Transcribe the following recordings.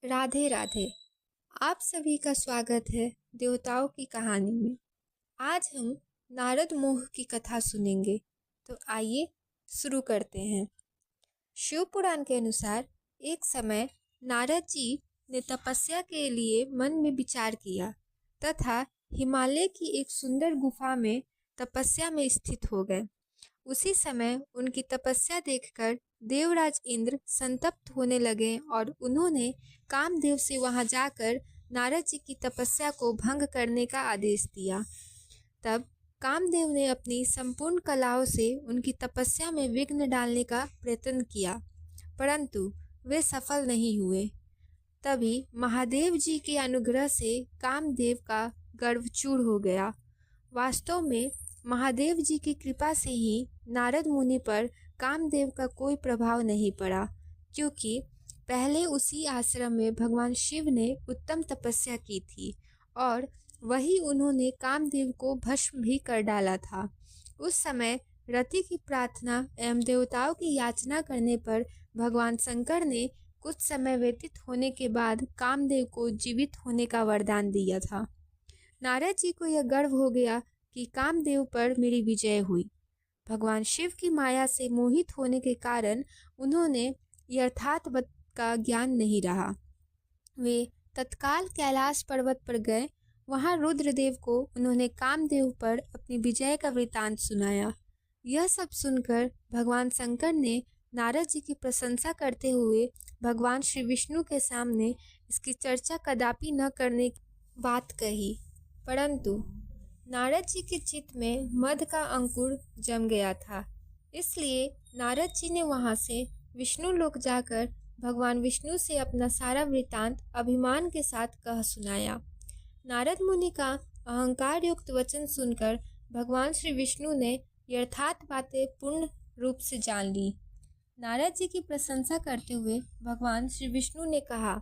राधे राधे। आप सभी का स्वागत है देवताओं की कहानी में। आज हम नारद मोह की कथा सुनेंगे। तो आइए शुरू करते हैं। शिव पुराण के अनुसार एक समय नारद जी ने तपस्या के लिए मन में विचार किया तथा हिमालय की एक सुंदर गुफा में तपस्या में स्थित हो गए। उसी समय उनकी तपस्या देखकर देवराज इंद्र संतप्त होने लगे और उन्होंने कामदेव से वहां जाकर नारद जी की तपस्या को भंग करने का आदेश दिया। तब कामदेव ने अपनी संपूर्ण कलाओं से उनकी तपस्या में विघ्न डालने का प्रयत्न किया, परंतु वे सफल नहीं हुए। तभी महादेव जी के अनुग्रह से कामदेव का गर्व चूर हो गया। वास्तव में महादेव जी की कृपा से ही नारद मुनि पर कामदेव का कोई प्रभाव नहीं पड़ा, क्योंकि पहले उसी आश्रम में भगवान शिव ने उत्तम तपस्या की थी और वही उन्होंने कामदेव को भस्म भी कर डाला था। उस समय रति की प्रार्थना एवं देवताओं की याचना करने पर भगवान शंकर ने कुछ समय व्यतीत होने के बाद कामदेव को जीवित होने का वरदान दिया था। नारद जी को यह गर्व हो गया कि कामदेव पर मेरी विजय हुई। भगवान शिव की माया से मोहित होने के कारण उन्होंने यथार्थ का ज्ञान नहीं रहा। वे तत्काल कैलाश पर्वत पर गए। वहां रुद्रदेव को उन्होंने कामदेव पर अपनी विजय का वृतांत सुनाया। यह सब सुनकर भगवान शंकर ने नारद जी की प्रशंसा करते हुए भगवान श्री विष्णु के सामने इसकी चर्चा कदापि न करने की बात कही, परंतु नारद जी के चित्त में मद का अंकुर जम गया था। इसलिए नारद जी ने वहां से विष्णु लोक जाकर भगवान विष्णु से अपना सारा वृतांत अभिमान के साथ कह सुनाया। नारद मुनि का अहंकार युक्त वचन सुनकर भगवान श्री विष्णु ने यथार्थ बातें पूर्ण रूप से जान ली। नारद जी की प्रशंसा करते हुए भगवान श्री विष्णु ने कहा,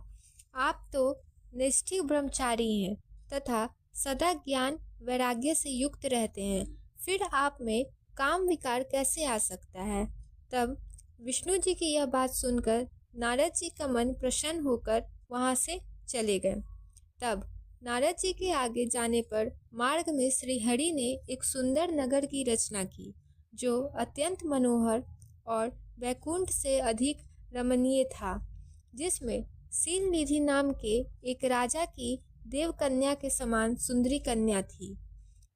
आप तो निष्ठिक ब्रह्मचारी हैं तथा सदा ज्ञान वैराग्य से युक्त रहते हैं, फिर आप में काम विकार कैसे आ सकता है। तब विष्णु जी की यह बात सुनकर नारद जी का मन प्रसन्न होकर वहां से चले गए। तब नारद जी के आगे जाने पर मार्ग में श्री हरि ने एक सुंदर नगर की रचना की, जो अत्यंत मनोहर और वैकुंठ से अधिक रमणीय था, जिसमें शील निधि नाम के एक राजा की देव कन्या के समान सुंदरी कन्या थी।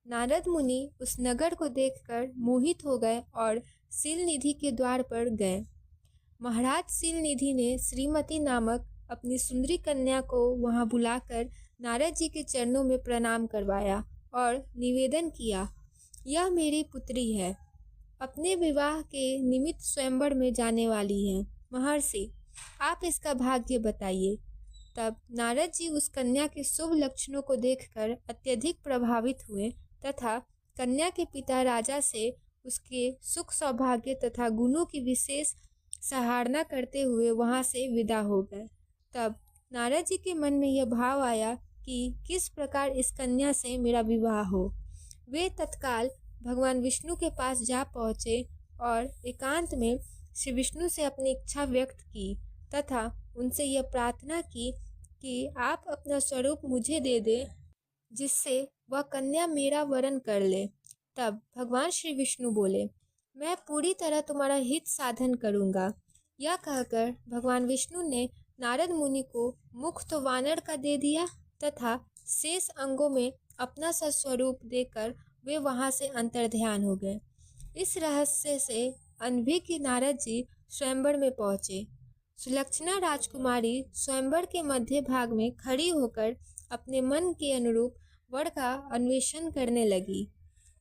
नारद मुनि उस नगर को देखकर मोहित हो गए और शील निधि के द्वार पर गए। महाराज शील निधि ने श्रीमती नामक अपनी सुंदरी कन्या को वहां बुलाकर नारद जी के चरणों में प्रणाम करवाया और निवेदन किया, यह मेरी पुत्री है, अपने विवाह के निमित्त स्वयंवर में जाने वाली है। महर्षि, आप इसका भाग्य बताइए। तब नारद जी उस कन्या के शुभ लक्षणों को देखकर अत्यधिक प्रभावित हुए तथा कन्या के पिता राजा से उसके सुख सौभाग्य तथा गुणों की विशेष सराहना करते हुए वहां से विदा हो गए। तब नारद जी के मन में यह भाव आया कि किस प्रकार इस कन्या से मेरा विवाह हो। वे तत्काल भगवान विष्णु के पास जा पहुँचे और एकांत में श्री विष्णु से अपनी इच्छा व्यक्त की तथा उनसे यह प्रार्थना की कि आप अपना स्वरूप मुझे दे दें, जिससे वह कन्या मेरा वरण कर ले। तब भगवान श्री विष्णु बोले, मैं पूरी तरह तुम्हारा हित साधन करूंगा। यह कहकर भगवान विष्णु ने नारद मुनि को मुख तो वानर का दे दिया तथा शेष अंगों में अपना सा स्वरूप देकर वे वहां से अंतर्ध्यान हो गए। इस रहस्य से अनभिज्ञ नारद जी स्वयंवर में पहुंचे। सुलक्षणा राजकुमारी स्वयंवर के मध्य भाग में खड़ी होकर अपने मन के अनुरूप वर का अन्वेषण करने लगी।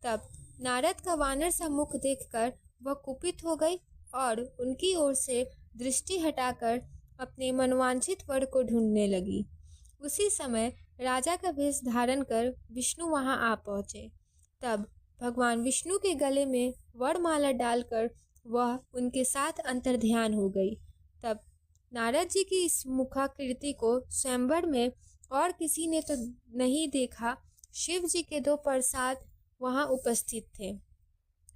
तब नारद का वानर सा मुख देखकर वह कुपित हो गई और उनकी ओर से दृष्टि हटाकर अपने मनवांछित वर को ढूंढने लगी। उसी समय राजा का वेश धारण कर विष्णु वहां आ पहुंचे। तब भगवान विष्णु के गले में वरमाला डालकर वह उनके साथ अंतर्ध्यान हो गई। तब नारद जी की इस मुखाकृति को स्वयंवर में और किसी ने तो नहीं देखा। शिव जी के 2 प्रसाद वहां उपस्थित थे।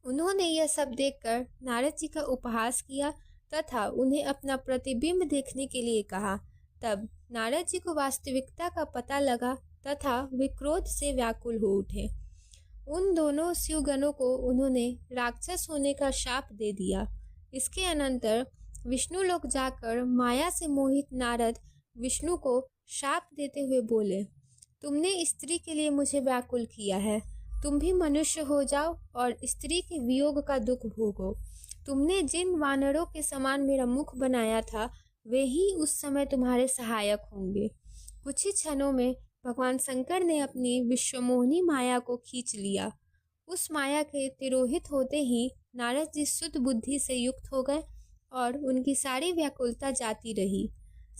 उन्होंने यह सब देखकर नारद जी का उपहास किया तथा उन्हें अपना प्रतिबिंब देखने के लिए कहा। तब नारद जी को वास्तविकता का पता लगा तथा वे क्रोध से व्याकुल हो उठे। उन दोनों शिवगणों को उन्होंने राक्षस होने का शाप दे दिया। इसके अनंतर विष्णु लोक जाकर माया से मोहित नारद विष्णु को शाप देते हुए बोले, तुमने स्त्री के लिए मुझे व्याकुल किया है, तुम भी मनुष्य हो जाओ और स्त्री के वियोग का दुख भोगो। तुमने जिन वानरों के समान मेरा मुख बनाया था वे ही उस समय तुम्हारे सहायक होंगे। कुछ ही क्षणों में भगवान शंकर ने अपनी विश्वमोहिनी माया को खींच लिया। उस माया के तिरोहित होते ही नारद जी शुद्ध बुद्धि से युक्त हो गए और उनकी सारी व्याकुलता जाती रही।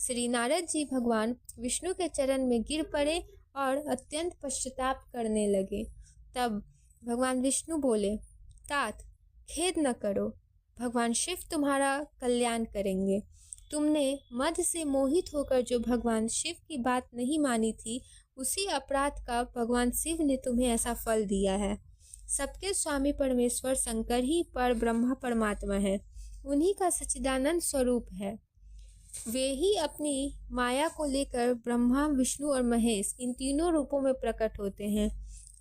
श्री नारद जी भगवान विष्णु के चरण में गिर पड़े और अत्यंत पश्चाताप करने लगे। तब भगवान विष्णु बोले, तात खेद न करो, भगवान शिव तुम्हारा कल्याण करेंगे। तुमने मद से मोहित होकर जो भगवान शिव की बात नहीं मानी थी, उसी अपराध का भगवान शिव ने तुम्हें ऐसा फल दिया है। सबके स्वामी परमेश्वर शंकर ही पर ब्रह्मा परमात्मा है, उन्हीं का सच्चिदानंद स्वरूप है। वे ही अपनी माया को लेकर ब्रह्मा, विष्णु और महेश इन तीनों रूपों में प्रकट होते हैं।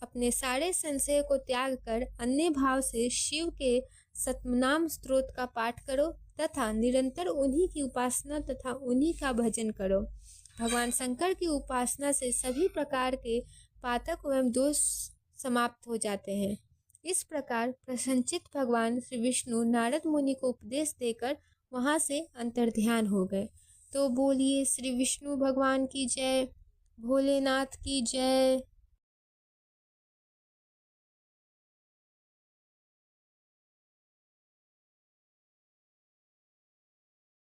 अपने सारे संशय को त्याग कर अन्य भाव से शिव के सतनाम स्तोत्र का पाठ करो तथा निरंतर उन्हीं की उपासना तथा उन्हीं का भजन करो। भगवान शंकर की उपासना से सभी प्रकार के पातक एवं दोष समाप्त हो जाते हैं। इस प्रकार प्रसन्नचित भगवान श्री विष्णु नारद मुनि को उपदेश देकर वहां से अंतर्ध्यान हो गए। तो बोलिए श्री विष्णु भगवान की जय, भोलेनाथ की जय।